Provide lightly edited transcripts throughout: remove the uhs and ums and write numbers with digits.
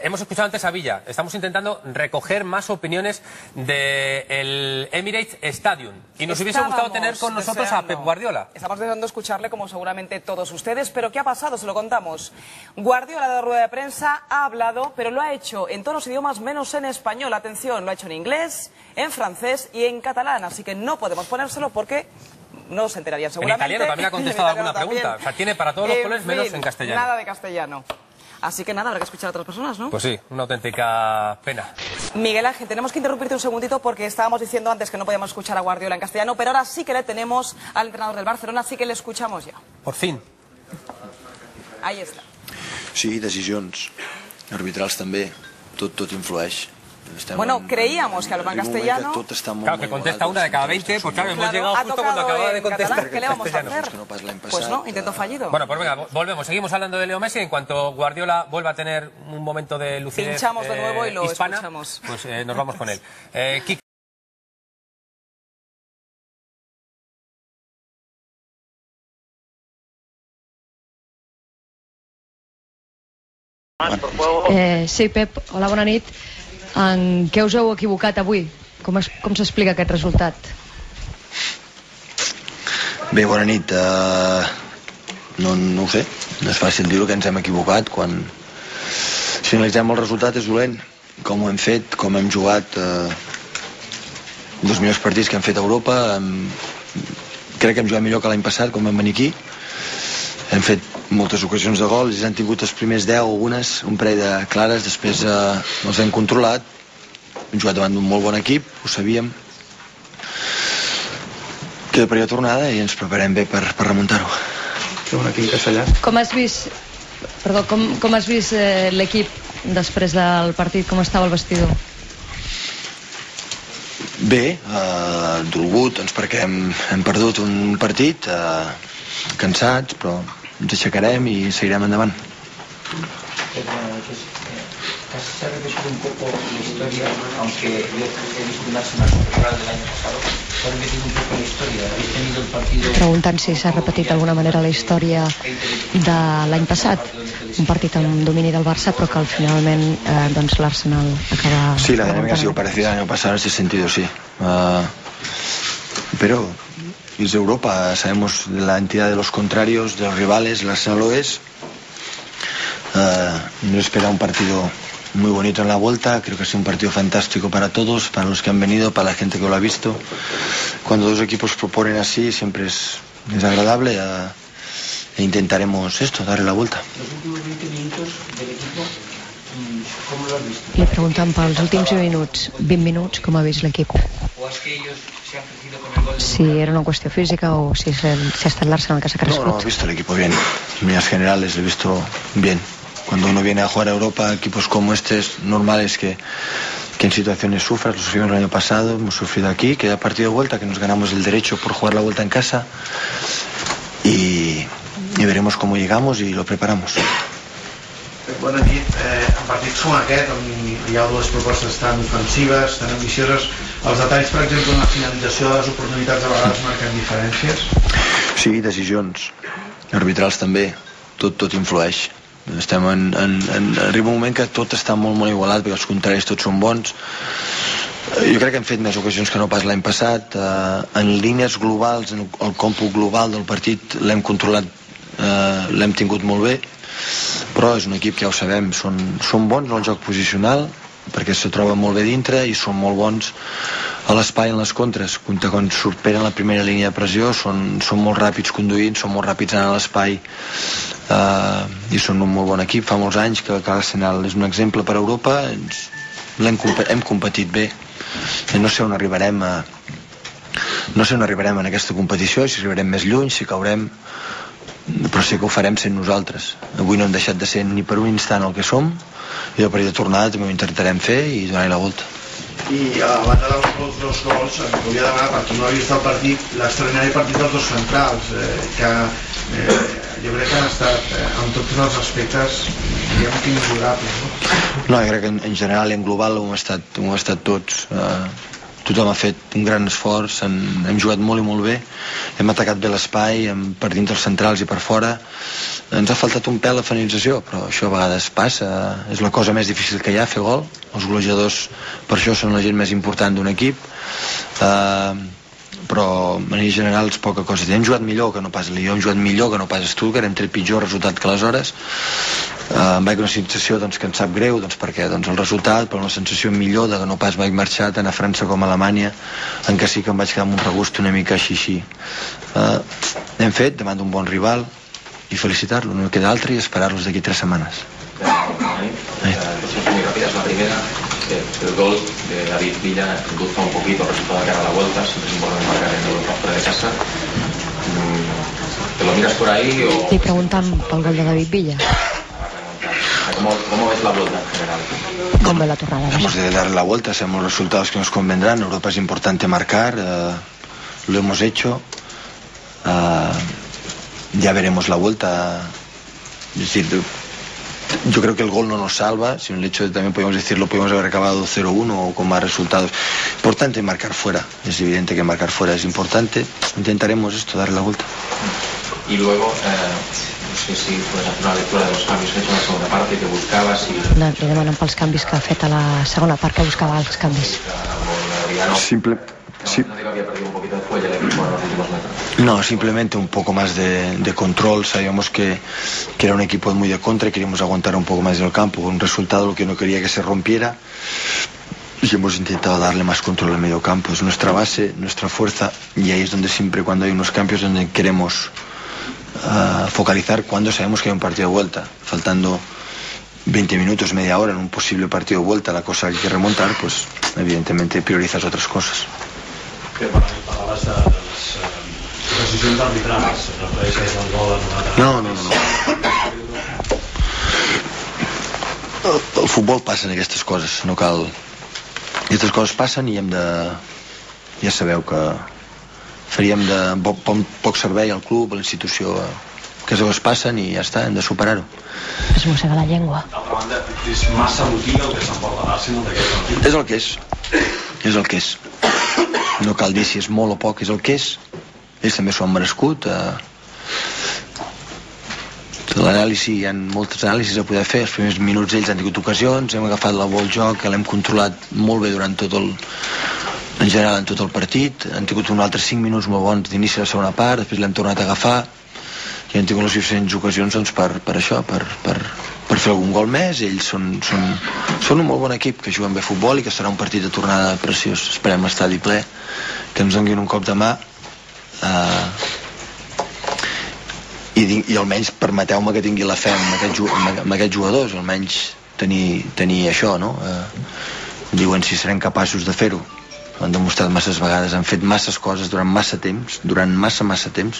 hemos escuchado antes a Villa. Estamos intentando recoger más opiniones del Emirates Stadium. Y nos hubiese gustado tener con nosotros a Pep Guardiola. Estamos deseando escucharle, como seguramente todos ustedes. Pero ¿qué ha pasado? Se lo contamos. Guardiola, de rueda de prensa, ha hablado, pero lo ha hecho en todos los idiomas menos en español. Atención, lo ha hecho en inglés, en francés y en catalán. Así que no podemos ponérselo porque no se enterarían seguramente. En italiano también ha contestado alguna pregunta. O sea, tiene para todos los colores menos en castellano. Nada de castellano. Así que nada, habrá que escuchar a otras personas, ¿no? Pues sí, una auténtica pena. Miguel Ángel, tenemos que interrumpirte un segundito porque estábamos diciendo antes que no podíamos escuchar a Guardiola en castellano, pero ahora sí que le tenemos al entrenador del Barcelona, sí que le escuchamos ya. Por fin. Ahí está. Sí, decisions arbitrals també, tot influeix. Bueno, creíamos que hablaba en castellano. Claro, que contesta una de cada 20, pues claro, hemos llegado justo cuando acababa de contestar. ¿Qué le vamos a hacer? Pues no, intento fallido. Bueno, pues venga, volvemos. Seguimos hablando de Leo Messi. En cuanto Guardiola vuelva a tener un momento de lucidez pinchamos de nuevo y lo hispana, escuchamos. Pues nos vamos con él. Kike. Sí, Pep, hola, bona nit. En què us heu equivocat avui? Com s'explica aquest resultat? Bé, bona nit. No ho sé, no és fàcil dir-ho, que ens hem equivocat. Quan si analitzem el resultat és dolent, com ho hem fet, com hem jugat. Dos millors partits que hem fet a Europa. Crec que hem jugat millor que l'any passat, quan vam venir aquí. Hem fet moltes ocasions de gol, ells han tingut els primers 10, algunes, un parell de clares, després els hem controlat. Hem jugat davant d'un molt bon equip, ho sabíem. Queda període de tornada i ens preparem bé per remuntar-ho. Aquí en castellà. Com has vist l'equip després del partit? Com estava el vestidor? Bé, dolgut, doncs perquè hem perdut un partit, cansats, però ens aixecarem y seguirem endavant. Se ha repetido un poco la historia, aunque yo he visto un Arsenal superior del año pasado, se ha repetido un poco la historia. Habéis tenido el partido... Preguntant si s'ha repetit d'alguna manera la història de l'any passat, un partit amb domini del Barça, però que finalment doncs l'Arsenal acaba... Sí, la dinámica ha sido parecida al año pasado en ese sentido, sí. Pero es Europa, sabemos la entidad de los contrarios, de los rivales, el Arsenal lo es. Nos espera un partido muy bonito en la vuelta, creo que ha sido un partido fantástico para todos, para los que han venido, para la gente que lo ha visto. Cuando dos equipos proponen así siempre es agradable e intentaremos darle la vuelta. Los últimos 20 minutos del equipo, ¿cómo lo has visto? Li pregunten pels últims 20 minuts, com ha vist l'equip. ¿O es que ellos se han crecido con el gol? Si era una qüestió física o si ha estat l'Arsenal que s'ha crescut. No, he visto el equipo bien, en líneas generales lo he visto bien. Cuando uno viene a jugar a Europa, equipos como este, es normal es que en situaciones sufras. Lo sufrimos el año pasado, hemos sufrido aquí, queda partido de vuelta, que nos ganamos el derecho por jugar la vuelta en casa y veremos cómo llegamos y lo preparamos. Bona nit. En partits com aquest, on hi ha dues propostes tan ofensives, tan ambicioses, els detalls, per exemple, en la finalització de les oportunitats a vegades marquen diferències? Sí, decisions arbitrals també, tot influeix. Arriba un moment que tot està molt igualat, perquè els contraris tots són bons. Jo crec que hem fet més ocasions que no pas l'any passat. En línies globals, en el còmput global del partit l'hem controlat, l'hem tingut molt bé, però és un equip que ja ho sabem, són bons en el joc posicional, perquè se troba molt bé dintre i són molt bons a l'espai en les contres. Quan superen la primera línia de pressió són molt ràpids conduint, són molt ràpids anant a l'espai i són un molt bon equip. Fa molts anys que l'Arsenal és un exemple per a Europa, hem competit bé. No sé on arribarem en aquesta competició, si arribarem més lluny, si caurem, però sí que ho farem sent nosaltres. Avui no hem deixat de ser ni per un instant el que som i el període de tornada també ho intentarem fer i donar-hi la volta. I a banda dels dos gols, em volia demanar, per qui no ha vist el partit, l'extraordinari partit dels dos centrals, que jo crec que han estat, en tots els aspectes, diguem que immejorables. No, jo crec que en general i en global ho hem estat tots. tothom ha fet un gran esforç, hem jugat molt i molt bé, hem atacat bé l'espai per dins dels centrals i per fora. Ens ha faltat un pèl la finalització, però això a vegades passa, és la cosa més difícil que hi ha, fer gol. Els golejadors per això són la gent més important d'un equip, però en línies generals poca cosa. Hem jugat millor que no pas Lió, hem jugat millor que no pas Stuttgart, hem tret pitjor resultat que aleshores. Em vaig una sensació que em sap greu, perquè el resultat, però una sensació millor que no pas vaig marxar tant a França com a Alemanya, en què sí que em vaig quedar amb un regust una mica així. Hem fet davant d'un bon rival i felicitar-lo, no queda altre, i esperar-los d'aquí 3 setmanes. Muy rápidas. La primera, el gol de David Villa endulza un poquito el resultado de cara a la vuelta. Siempre es importante marcar en Europa fuera de casa. ¿Te lo miras por ahí o...? Li preguntam pel gol de David Villa. ¿Cómo ves la vuelta en general? Com ve la tornada? Hemos de darle la vuelta, sabemos los resultados que nos convendrán. En Europa es importante marcar, lo hemos hecho. Ya veremos la vuelta. Es decir, yo creo que el gol no nos salva, sino el hecho de también podemos decirlo, podemos haber acabado 0-1 o con más resultados. Importante marcar fuera, es evidente que marcar fuera es importante. Intentaremos esto, darle la vuelta. Y luego, no sé si puedes hacer una lectura de los cambios que he hecho en la segunda parte, que buscabas y... Li demanen pels canvis que ha fet a la segona part, que buscava els canvis. No, simplemente un poco más de control. Sabíamos que era un equipo muy de contra y queríamos aguantar un poco más del campo. Un resultado lo que no quería que se rompiera y hemos intentado darle más control al medio campo. Es nuestra base, nuestra fuerza, y ahí es donde siempre, cuando hay unos cambios, donde queremos focalizar cuando sabemos que hay un partido de vuelta. Faltando 20 minutos, media hora en un posible partido de vuelta, la cosa que hay que remontar, pues evidentemente priorizas otras cosas. Parlaves de les decisions arbitrals, refereixes al gol No. El futbol passen aquestes coses, no cal... Aquestes coses passen i hem de... Ja sabeu que faríem de poc servei al club, a la institució. Aquestes coses passen i ja està, hem de superar-ho. Es mossega la llengua. D'altra banda, és massa emotiu el que s'emporta l'Arsenal d'aquest partit. És el que és. És el que és. No cal dir si és molt o poc, és el que és. Ells també s'ho han merescut. L'anàlisi, hi ha moltes anàlisis a poder fer. Els primers minuts ells han tingut ocasions, hem agafat el bon joc, l'hem controlat molt bé durant tot el... En general, en tot el partit. Han tingut uns altres 5 minuts molt bons d'inici de la segona part, després l'hem tornat a agafar i han tingut les suficients ocasions per això, per fer algun gol més. Ells són un molt bon equip, que juguen bé a futbol i que serà un partit de tornada preciós. Esperem l'estadi ple, que ens donin un cop de mà i almenys permeteu-me que tingui la fe amb aquests jugadors, almenys tenir això, no? Diuen si serem capaços de fer-ho. Han demostrat masses vegades, han fet masses coses durant massa temps,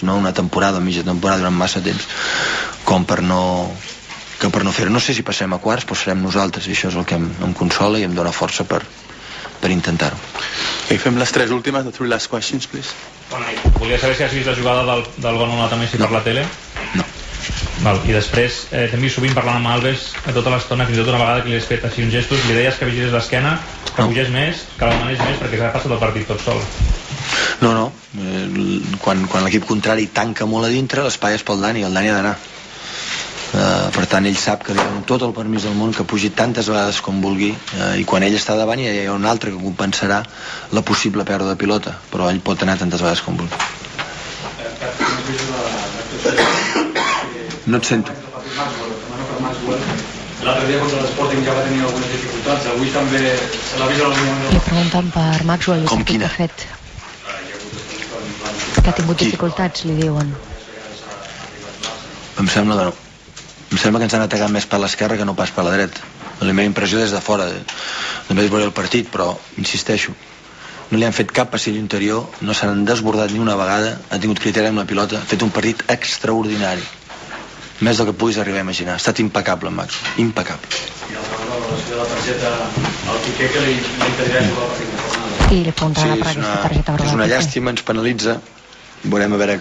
no una temporada o mitja temporada, durant massa temps, com per no fer-ho. No sé si passarem a quarts, però serem nosaltres, i això és el que em consola i em dona força per intentar-ho. Okay, fem les 3 últimes, the 3 last questions, please. Volia saber si has vist la jugada del gol anul·lat a Messi per la tele? No. Val, i després t'hem vist sovint parlant amb Alves a tota l'estona, fins i tot una vegada que li has fet així uns gestos, li deies que vigilés l'esquena, que bugés més, que la manés més, perquè s'ha passat el partit tot sol. No. Quan l'equip contrari tanca molt a dintre, l'espai és pel Dani, el Dani ha d'anar. Per tant, ell sap que li donen tot el permís del món, que pugi tantes vegades com vulgui, i quan ell està davant hi ha un altre que compensarà la possible pèrdua de pilota, però ell pot anar tantes vegades com vulgui. No et sento. L'altre dia contra l'Sporting ja va tenir algunes dificultats, avui també se l'ha vist en algun moment. Li pregunten per Maxwell. Com quina? Que ha tingut dificultats, li diuen. Em sembla que no. Em sembla que ens han atacat més per l'esquerra que no pas per la dreta. La meva impressió des de fora, només veure el partit, però insisteixo, no li han fet cap passillo interior, no s'han desbordat ni una vegada, ha tingut criteri amb la pilota, ha fet un partit extraordinari, més del que puguis arribar a imaginar. Ha estat impecable en Max, impecable. I el relació de la targeta al Piqué, que li interessa el partit de jornada. I li preguntarà per aquesta targeta groga. És una llàstima, ens penalitza. Veurem a veure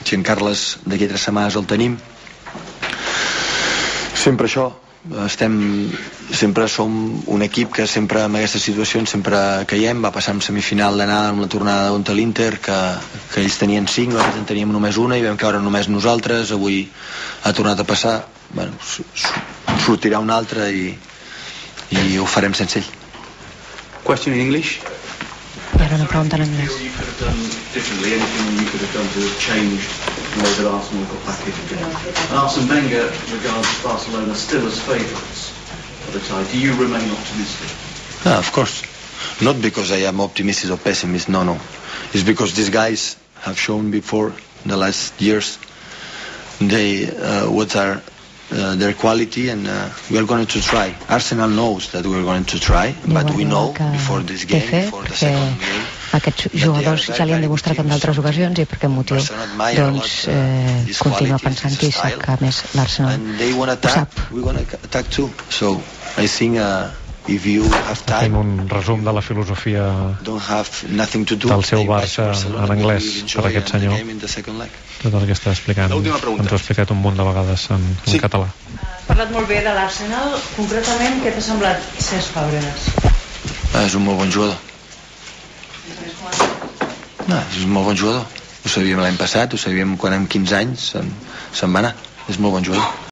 si en Carles d'aquí 3 setmanes el tenim. Sempre això, sempre som un equip que sempre en aquestes situacions sempre caiem. Va passar en semifinal d'anada amb la tornada contra l'Inter, que ells tenien 5, nosaltres en teníem només una i vam caure només nosaltres. Avui ha tornat a passar, bueno, sortirà un altre i ho farem sense ell. Question in English? I ara una pregunta en anglès. You could have done differently, anything you could have done to have changed the way that Arsenal got back in again. And Arsene Wenger regards Barcelona still as favourites for the tie. Do you remain optimistic? Of course. Not because I am optimistic or pessimist, no. It's because these guys have shown before in the last years what are their quality, and we are going to try. Arsenal knows that we are going to try, but we know before this game, before the second game, aquests jugadors ja li han demostrat en d'altres ocasions i per aquest motiu continua pensant-hi i sap que a més l'Arsenal ho sap. We want to attack too. So I think if you have time, fem un resum de la filosofia del seu Barça en anglès per aquest senyor. Tot el que està explicant ens ho ha explicat un munt de vegades en català. Has parlat molt bé de l'Arsenal. Concretament, què t'ha semblat Cesc Fàbregas? És un molt bon jugador. És un molt bon jugador. Ho sabíem l'any passat, ho sabíem quan amb 15 anys se'n va anar. És molt bon jugador.